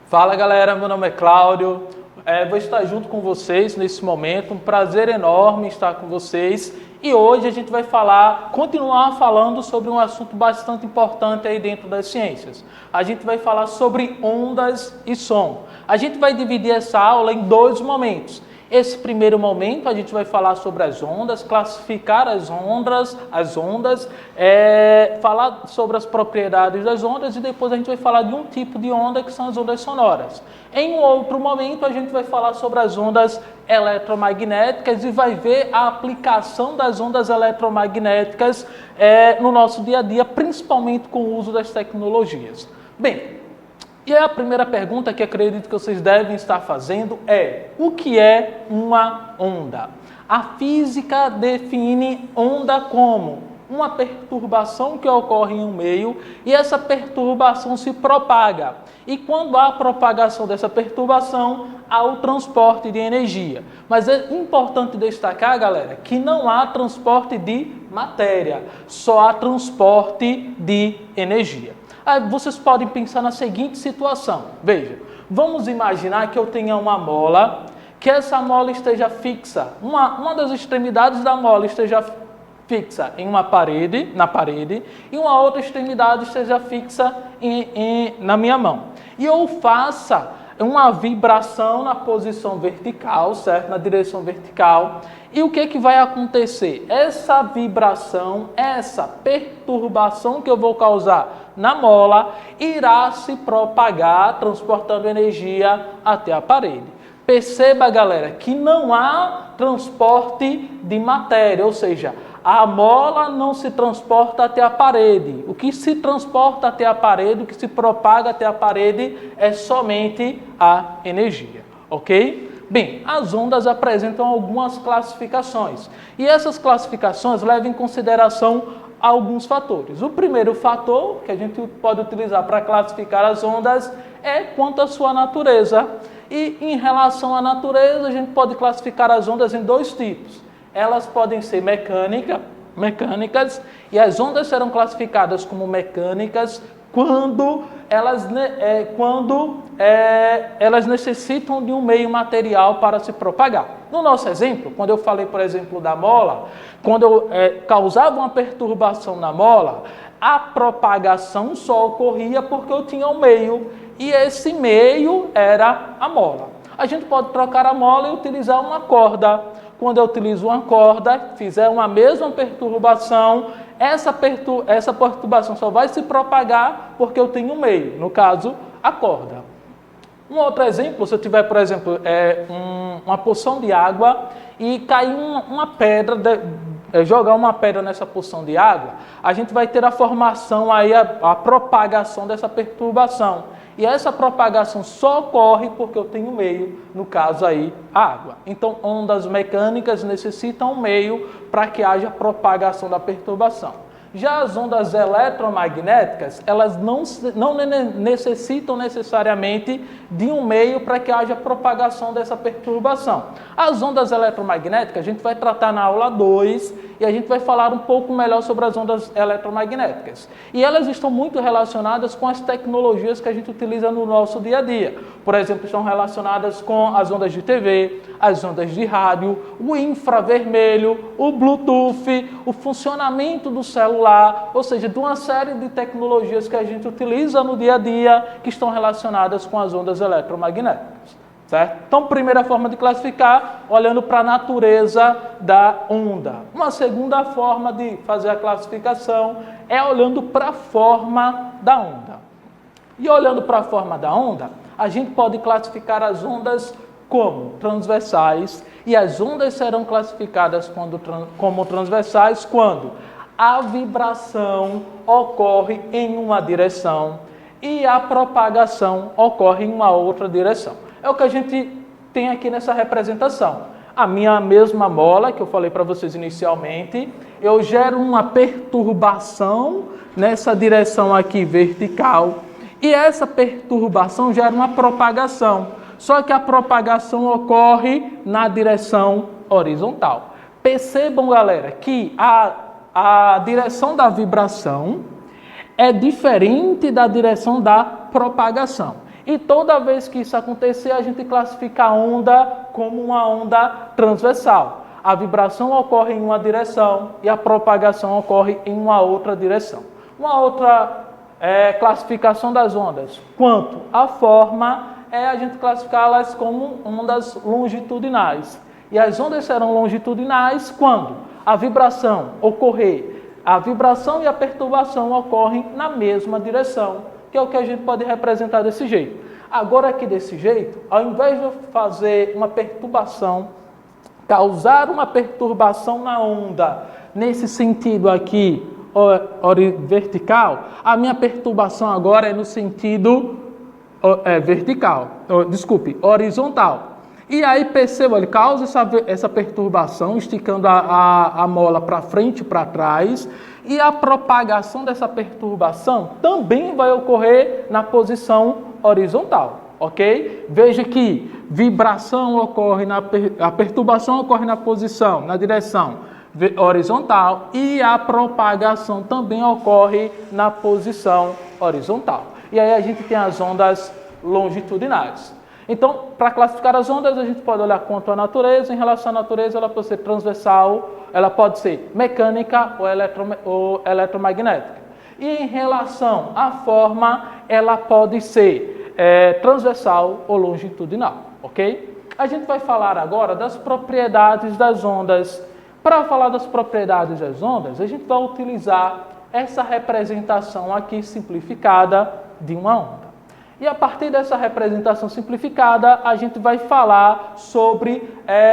Fala galera, meu nome é Cláudio, vou estar junto com vocês nesse momento, um prazer enorme estar com vocês e hoje a gente vai continuar falando sobre um assunto bastante importante aí dentro das ciências. A gente vai falar sobre ondas e som. A gente vai dividir essa aula em dois momentos. Esse primeiro momento a gente vai falar sobre as ondas, classificar as ondas, falar sobre as propriedades das ondas e depois a gente vai falar de um tipo de onda que são as ondas sonoras. Em um outro momento a gente vai falar sobre as ondas eletromagnéticas e vai ver a aplicação das ondas eletromagnéticas no nosso dia a dia, principalmente com o uso das tecnologias. Bem, e a primeira pergunta que acredito que vocês devem estar fazendo é: o que é uma onda? A física define onda como uma perturbação que ocorre em um meio e essa perturbação se propaga. E quando há propagação dessa perturbação, há o transporte de energia. Mas é importante destacar, galera, que não há transporte de matéria, só há transporte de energia. Aí vocês podem pensar na seguinte situação. Veja, vamos imaginar que eu tenha uma mola, que essa mola esteja fixa, uma das extremidades da mola esteja fixa na parede, e uma outra extremidade esteja fixa na minha mão. E eu faça uma vibração na posição vertical, certo? Na direção vertical. E o que vai acontecer? Essa vibração, essa perturbação que eu vou causar na mola, irá se propagar, transportando energia até a parede. Perceba, galera, que não há transporte de matéria, ou seja, a mola não se transporta até a parede. O que se transporta até a parede, o que se propaga até a parede é somente a energia, ok? Bem, as ondas apresentam algumas classificações e essas classificações levam em consideração alguns fatores. O primeiro fator que a gente pode utilizar para classificar as ondas é quanto à sua natureza. E em relação à natureza, a gente pode classificar as ondas em dois tipos. Elas podem ser mecânicas, e as ondas serão classificadas como mecânicas quando elas necessitam de um meio material para se propagar. No nosso exemplo, quando eu falei, por exemplo, da mola, quando eu causava uma perturbação na mola, a propagação só ocorria porque eu tinha um meio, e esse meio era a mola. A gente pode trocar a mola e utilizar uma corda. Quando eu utilizo uma corda, fizer uma mesma perturbação, essa perturbação só vai se propagar porque eu tenho um meio, no caso, a corda. Um outro exemplo, se eu tiver, por exemplo, uma porção de água e cair uma pedra, jogar uma pedra nessa porção de água, a gente vai ter a formação, aí, a propagação dessa perturbação. E essa propagação só ocorre porque eu tenho meio, no caso aí, a água. Então, ondas mecânicas necessitam um meio para que haja propagação da perturbação. Já as ondas eletromagnéticas, elas não necessitam necessariamente de um meio para que haja propagação dessa perturbação. As ondas eletromagnéticas, a gente vai tratar na aula 2 e a gente vai falar um pouco melhor sobre as ondas eletromagnéticas. E elas estão muito relacionadas com as tecnologias que a gente utiliza no nosso dia a dia. Por exemplo, estão relacionadas com as ondas de TV, as ondas de rádio, o infravermelho, o Bluetooth, o funcionamento do celular, ou seja, de uma série de tecnologias que a gente utiliza no dia a dia que estão relacionadas com as ondas eletromagnéticas. Certo? Então, primeira forma de classificar, olhando para a natureza da onda. Uma segunda forma de fazer a classificação é olhando para a forma da onda. E olhando para a forma da onda, a gente pode classificar as ondas como transversais, e as ondas serão classificadas como transversais quando a vibração ocorre em uma direção e a propagação ocorre em uma outra direção. É o que a gente tem aqui nessa representação. A minha mesma mola, que eu falei para vocês inicialmente, eu gero uma perturbação nessa direção aqui vertical, e essa perturbação gera uma propagação. só que a propagação ocorre na direção horizontal. Percebam, galera, que a direção da vibração é diferente da direção da propagação. E toda vez que isso acontecer, a gente classifica a onda como uma onda transversal. A vibração ocorre em uma direção e a propagação ocorre em uma outra direção. Uma outra classificação das ondas, quanto à forma, é a gente classificá-las como ondas longitudinais. E as ondas serão longitudinais quando a vibração e a perturbação ocorrem na mesma direção, que é o que a gente pode representar desse jeito. Agora aqui desse jeito, ao invés de eu fazer uma perturbação, causar uma perturbação na onda, nesse sentido aqui, vertical, a minha perturbação agora é no sentido horizontal. E aí perceba, ele causa essa perturbação, esticando a mola para frente e para trás, e a propagação dessa perturbação também vai ocorrer na posição horizontal, ok? Veja que vibração ocorre, a perturbação ocorre na direção horizontal e a propagação também ocorre na posição horizontal. E aí a gente tem as ondas longitudinais. Então, para classificar as ondas, a gente pode olhar quanto à natureza. Em relação à natureza, ela pode ser transversal, ela pode ser mecânica ou eletromagnética. E em relação à forma, ela pode ser transversal ou longitudinal, ok? A gente vai falar agora das propriedades das ondas. Para falar das propriedades das ondas, a gente vai utilizar essa representação aqui simplificada de uma onda. E a partir dessa representação simplificada, a gente vai falar sobre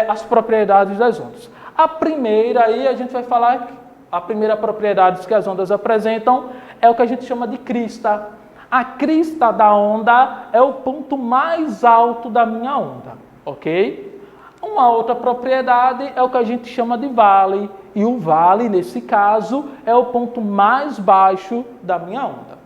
as propriedades das ondas. A primeira aí, a gente vai falar, a primeira propriedade que as ondas apresentam é o que a gente chama de crista. A crista da onda é o ponto mais alto da minha onda, ok? Uma outra propriedade é o que a gente chama de vale. E o vale, nesse caso, é o ponto mais baixo da minha onda.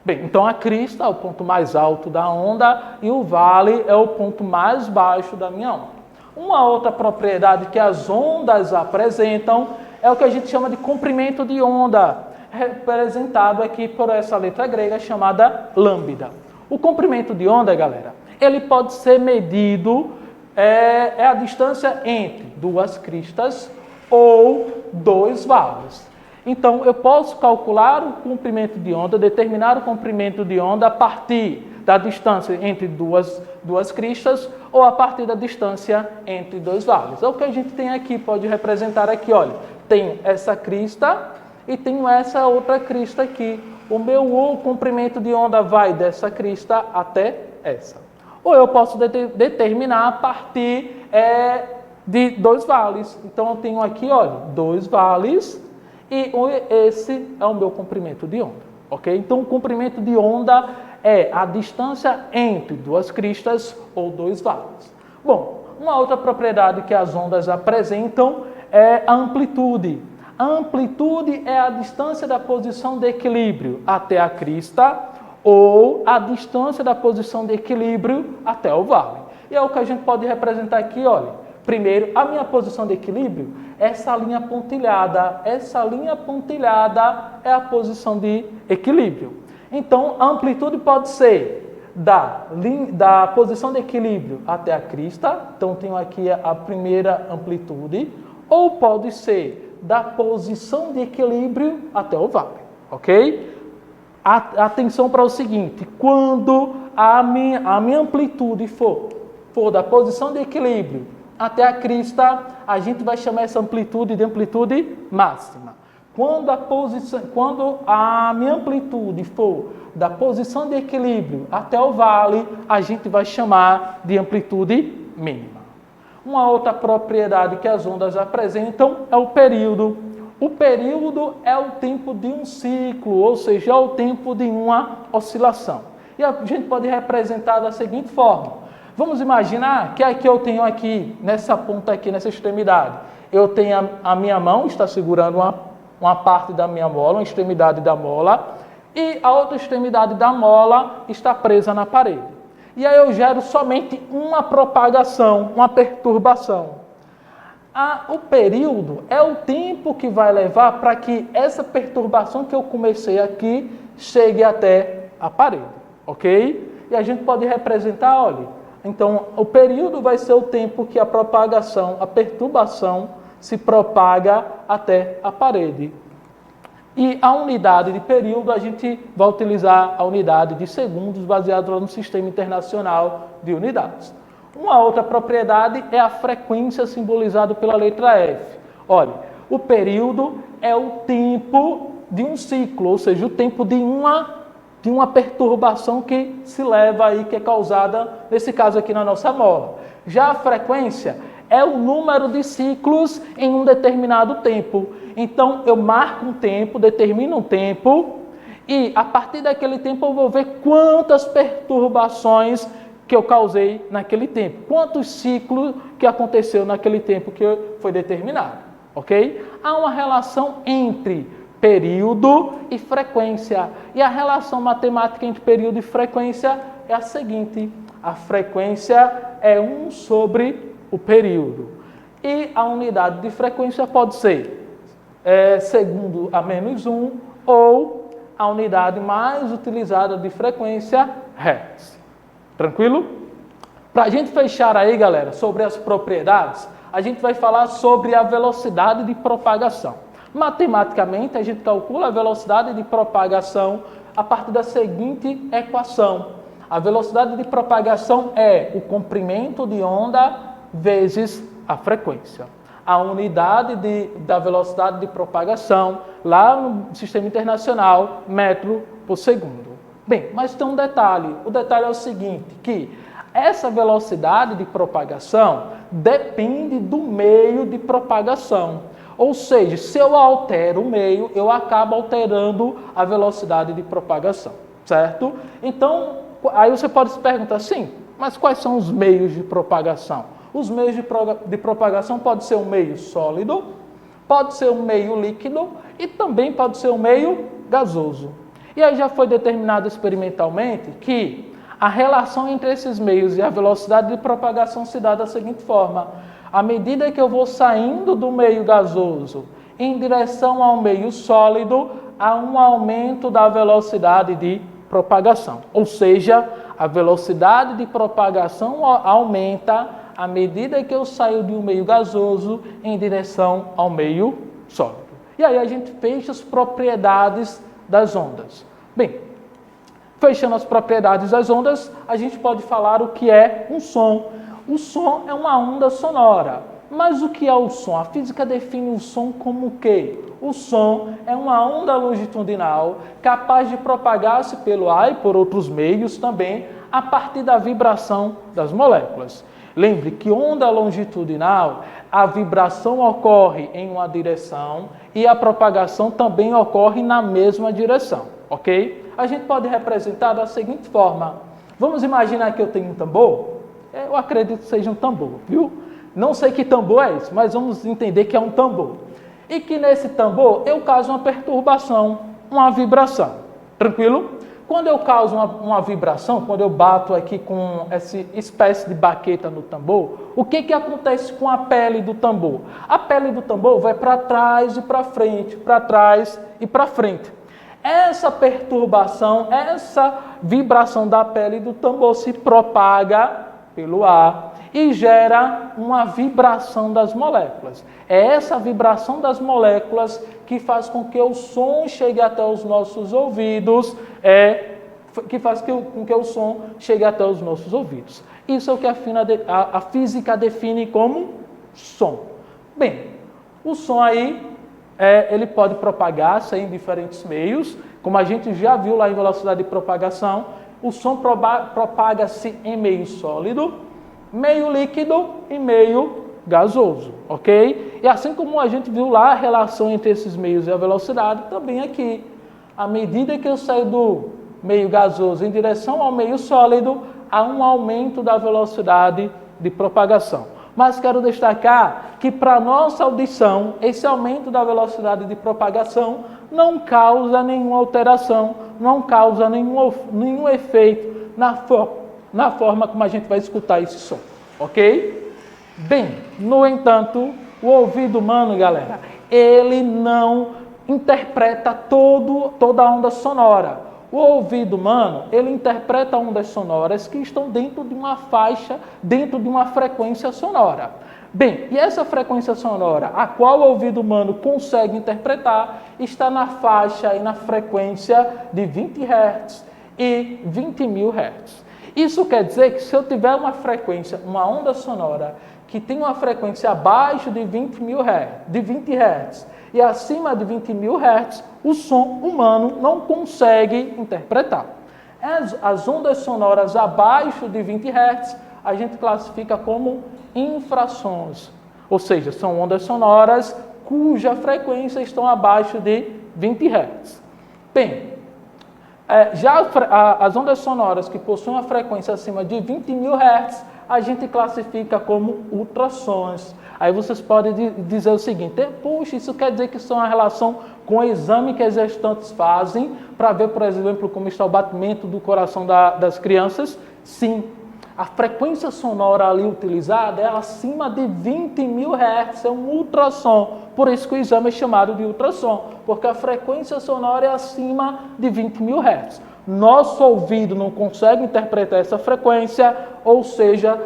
Bem, então a crista é o ponto mais alto da onda e o vale é o ponto mais baixo da minha onda. Uma outra propriedade que as ondas apresentam é o que a gente chama de comprimento de onda, representado aqui por essa letra grega chamada lambda. O comprimento de onda, galera, ele pode ser medido, é a distância entre duas cristas ou dois vales. Então, eu posso calcular o comprimento de onda, determinar o comprimento de onda a partir da distância entre duas cristas ou a partir da distância entre dois vales. É o que a gente tem aqui, pode representar aqui, olha, tenho essa crista e tenho essa outra crista aqui. O meu comprimento de onda vai dessa crista até essa. Ou eu posso determinar a partir de dois vales. Então, eu tenho aqui, olha, dois vales. E esse é o meu comprimento de onda, ok? Então, o comprimento de onda é a distância entre duas cristas ou dois vales. Bom, uma outra propriedade que as ondas apresentam é a amplitude. A amplitude é a distância da posição de equilíbrio até a crista ou a distância da posição de equilíbrio até o vale. E é o que a gente pode representar aqui, olha. Primeiro, a minha posição de equilíbrio, essa linha pontilhada é a posição de equilíbrio. Então, a amplitude pode ser da posição de equilíbrio até a crista, então tenho aqui a primeira amplitude, ou pode ser da posição de equilíbrio até o vale, ok? Atenção para o seguinte, quando a minha amplitude for da posição de equilíbrio até a crista, a gente vai chamar essa amplitude de amplitude máxima. Quando a minha amplitude for da posição de equilíbrio até o vale, a gente vai chamar de amplitude mínima. Uma outra propriedade que as ondas apresentam é o período. O período é o tempo de um ciclo, ou seja, é o tempo de uma oscilação. E a gente pode representar da seguinte forma. Vamos imaginar que aqui eu tenho aqui, nessa ponta aqui, nessa extremidade, eu tenho a minha mão, está segurando uma parte da minha mola, uma extremidade da mola, e a outra extremidade da mola está presa na parede. E aí eu gero somente uma propagação, uma perturbação. O período é o tempo que vai levar para que essa perturbação que eu comecei aqui chegue até a parede, ok? E a gente pode representar, olha, então o período vai ser o tempo que a propagação, a perturbação se propaga até a parede. E a unidade de período, a gente vai utilizar a unidade de segundos, baseado lá no Sistema Internacional de Unidades. Uma outra propriedade é a frequência, simbolizada pela letra F. Olha, o período é o tempo de um ciclo, ou seja, o tempo de uma perturbação que se leva aí, que é causada, nesse caso aqui, na nossa mola. Já a frequência é o número de ciclos em um determinado tempo. Então, eu marco um tempo, determino um tempo, e a partir daquele tempo eu vou ver quantas perturbações que eu causei naquele tempo. Quantos ciclos que aconteceu naquele tempo que foi determinado, ok? Há uma relação entre período e frequência. E a relação matemática entre período e frequência é a seguinte: a frequência é 1 sobre o período. E a unidade de frequência pode ser segundo a menos 1 ou a unidade mais utilizada de frequência, Hertz. Tranquilo? Para a gente fechar aí, galera, sobre as propriedades, a gente vai falar sobre a velocidade de propagação. Matematicamente, a gente calcula a velocidade de propagação a partir da seguinte equação. A velocidade de propagação é o comprimento de onda vezes a frequência. A unidade da velocidade de propagação, lá no Sistema Internacional, metro por segundo. Bem, mas tem um detalhe. O detalhe é o seguinte, que essa velocidade de propagação depende do meio de propagação. Ou seja, se eu altero o meio, eu acabo alterando a velocidade de propagação, certo? Então, aí você pode se perguntar, sim, mas quais são os meios de propagação? Os meios de propagação pode ser um meio sólido, pode ser um meio líquido e também pode ser um meio gasoso. E aí já foi determinado experimentalmente que a relação entre esses meios e a velocidade de propagação se dá da seguinte forma: à medida que eu vou saindo do meio gasoso em direção ao meio sólido, há um aumento da velocidade de propagação. Ou seja, a velocidade de propagação aumenta à medida que eu saio de um meio gasoso em direção ao meio sólido. E aí a gente fecha as propriedades das ondas. Bem, fechando as propriedades das ondas, a gente pode falar o que é um som. O som é uma onda sonora. Mas o que é o som? A física define o som como o quê? O som é uma onda longitudinal capaz de propagar-se pelo ar e por outros meios também a partir da vibração das moléculas. Lembre que onda longitudinal, a vibração ocorre em uma direção e a propagação também ocorre na mesma direção, ok? A gente pode representar da seguinte forma. Vamos imaginar que eu tenho um tambor? Eu acredito que seja um tambor, viu? Não sei que tambor é esse, mas vamos entender que é um tambor. E que nesse tambor eu causo uma perturbação, uma vibração. Tranquilo? Quando eu causo uma vibração, quando eu bato aqui com essa espécie de baqueta no tambor, o que acontece com a pele do tambor? A pele do tambor vai para trás e para frente, para trás e para frente. Essa perturbação, essa vibração da pele do tambor se propaga pelo ar e gera uma vibração das moléculas. É essa vibração das moléculas que faz com que o som chegue até os nossos ouvidos, que faz com que o som chegue até os nossos ouvidos. Isso é o que a física define como som. Bem, o som aí, ele pode propagar-se em diferentes meios, como a gente já viu lá em velocidade de propagação. O som propaga-se em meio sólido, meio líquido e meio gasoso, ok? E assim como a gente viu lá a relação entre esses meios e a velocidade, também aqui, à medida que eu saio do meio gasoso em direção ao meio sólido, há um aumento da velocidade de propagação. Mas quero destacar que para nossa audição, esse aumento da velocidade de propagação não causa nenhuma alteração, não causa nenhum efeito na forma como a gente vai escutar esse som, ok? Bem, no entanto, o ouvido humano, galera, ele não interpreta toda a onda sonora. O ouvido humano, ele interpreta ondas sonoras que estão dentro de uma faixa, dentro de uma frequência sonora. Bem, e essa frequência sonora, a qual o ouvido humano consegue interpretar, está na faixa e na frequência de 20 Hz e 20.000 Hz. Isso quer dizer que se eu tiver uma frequência, uma onda sonora, que tem uma frequência abaixo de 20 Hz e acima de 20.000 Hz, o som humano não consegue interpretar. As ondas sonoras abaixo de 20 Hz, a gente classifica como infrassons, ou seja, são ondas sonoras cuja frequência estão abaixo de 20 Hz. Bem, já as ondas sonoras que possuem uma frequência acima de 20.000 Hz, a gente classifica como ultrassons. Aí vocês podem dizer o seguinte: puxa, isso quer dizer que isso é uma relação com o exame que as gestantes fazem para ver, por exemplo, como está o batimento do coração das crianças? Sim. A frequência sonora ali utilizada é acima de 20.000 Hz, é um ultrassom. Por isso que o exame é chamado de ultrassom, porque a frequência sonora é acima de 20.000 Hz. Nosso ouvido não consegue interpretar essa frequência, ou seja,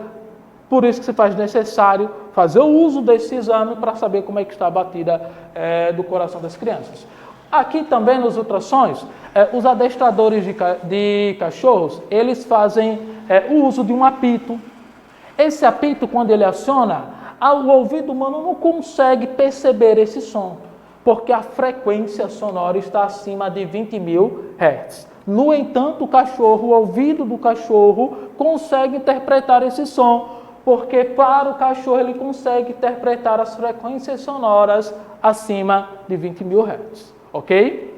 por isso que se faz necessário fazer o uso desse exame para saber como é que está a batida do coração das crianças. Aqui também nos ultrassons, os adestradores de cachorros, eles fazem o uso de um apito. Esse apito, quando ele aciona, o ouvido humano não consegue perceber esse som, porque a frequência sonora está acima de 20.000 Hz. No entanto, o ouvido do cachorro consegue interpretar esse som, porque para o cachorro ele consegue interpretar as frequências sonoras acima de 20.000 Hz. Ok?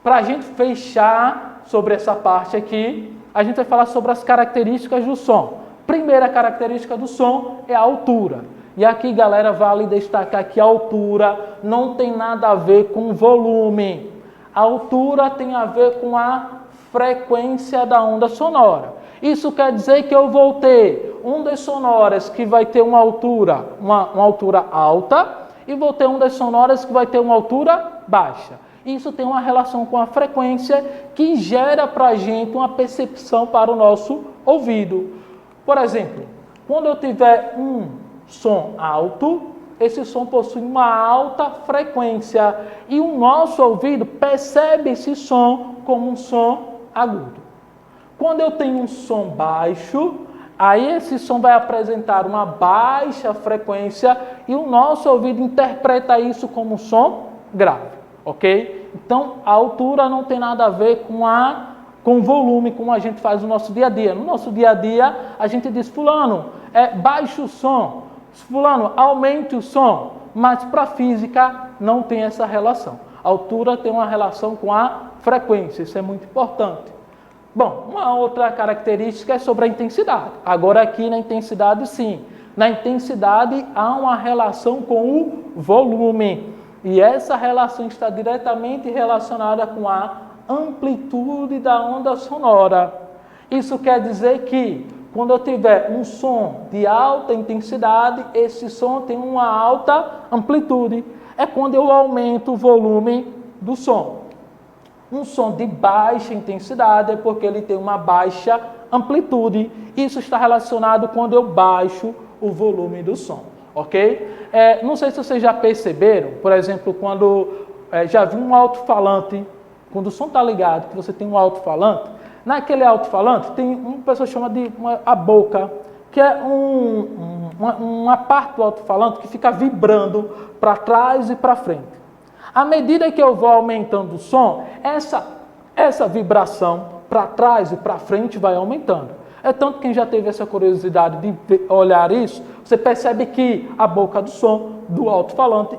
Para a gente fechar sobre essa parte aqui, a gente vai falar sobre as características do som. Primeira característica do som é a altura. E aqui, galera, vale destacar que a altura não tem nada a ver com volume. A altura tem a ver com a frequência da onda sonora. Isso quer dizer que eu vou ter ondas sonoras que vai ter uma altura alta e vou ter ondas sonoras que vai ter uma altura baixa. Isso tem uma relação com a frequência que gera para a gente uma percepção para o nosso ouvido. Por exemplo, quando eu tiver um som alto, esse som possui uma alta frequência e o nosso ouvido percebe esse som como um som agudo. Quando eu tenho um som baixo, aí esse som vai apresentar uma baixa frequência e o nosso ouvido interpreta isso como um som grave. Ok? Então, a altura não tem nada a ver com o volume, como a gente faz no nosso dia a dia. No nosso dia a dia, a gente diz: fulano, baixe o som, fulano, aumente o som, mas para a física não tem essa relação. A altura tem uma relação com a frequência, isso é muito importante. Bom, uma outra característica é sobre a intensidade. Agora aqui na intensidade, sim. Na intensidade há uma relação com o volume. E essa relação está diretamente relacionada com a amplitude da onda sonora. Isso quer dizer que quando eu tiver um som de alta intensidade, esse som tem uma alta amplitude. É quando eu aumento o volume do som. Um som de baixa intensidade é porque ele tem uma baixa amplitude. Isso está relacionado quando eu baixo o volume do som. Ok? Não sei se vocês já perceberam, por exemplo, quando já vi um alto-falante, quando o som está ligado, que você tem um alto-falante, naquele alto-falante tem uma pessoa chama de a boca, que é uma parte do alto-falante que fica vibrando para trás e para frente. À medida que eu vou aumentando o som, essa vibração para trás e para frente vai aumentando. É tanto que quem já teve essa curiosidade de olhar isso, você percebe que a boca do som, do alto-falante,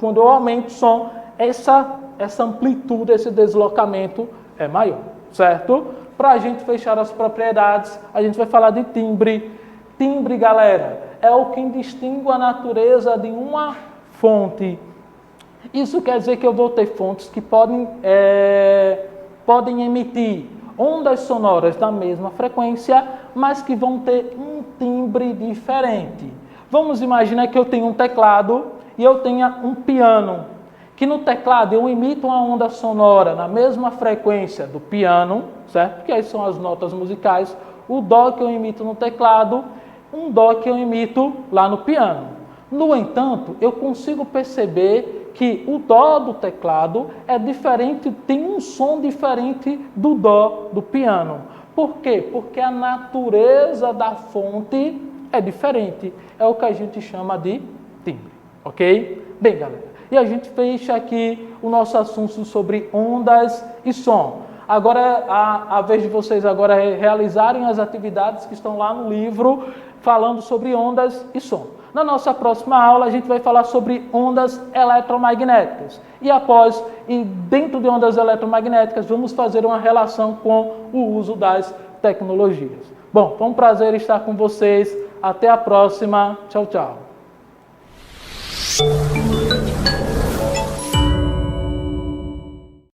quando eu aumento o som, essa amplitude, esse deslocamento é maior, certo? Para a gente fechar as propriedades, a gente vai falar de timbre. Timbre, galera, é o que distingue a natureza de uma fonte. Isso quer dizer que eu vou ter fontes que podem emitir ondas sonoras da mesma frequência, mas que vão ter um timbre diferente. Vamos imaginar que eu tenho um teclado e eu tenha um piano, que no teclado eu emito uma onda sonora na mesma frequência do piano, certo? Que aí são as notas musicais, o dó que eu emito no teclado, um dó que eu emito lá no piano. No entanto, eu consigo perceber que o dó do teclado é diferente, tem um som diferente do dó do piano. Por quê? Porque a natureza da fonte é diferente. É o que a gente chama de timbre, ok? Bem, galera, e a gente fecha aqui o nosso assunto sobre ondas e som. Agora, a vez de vocês agora realizarem as atividades que estão lá no livro, falando sobre ondas e som. Na nossa próxima aula, a gente vai falar sobre ondas eletromagnéticas. E dentro de ondas eletromagnéticas, vamos fazer uma relação com o uso das tecnologias. Bom, foi um prazer estar com vocês. Até a próxima. Tchau, tchau.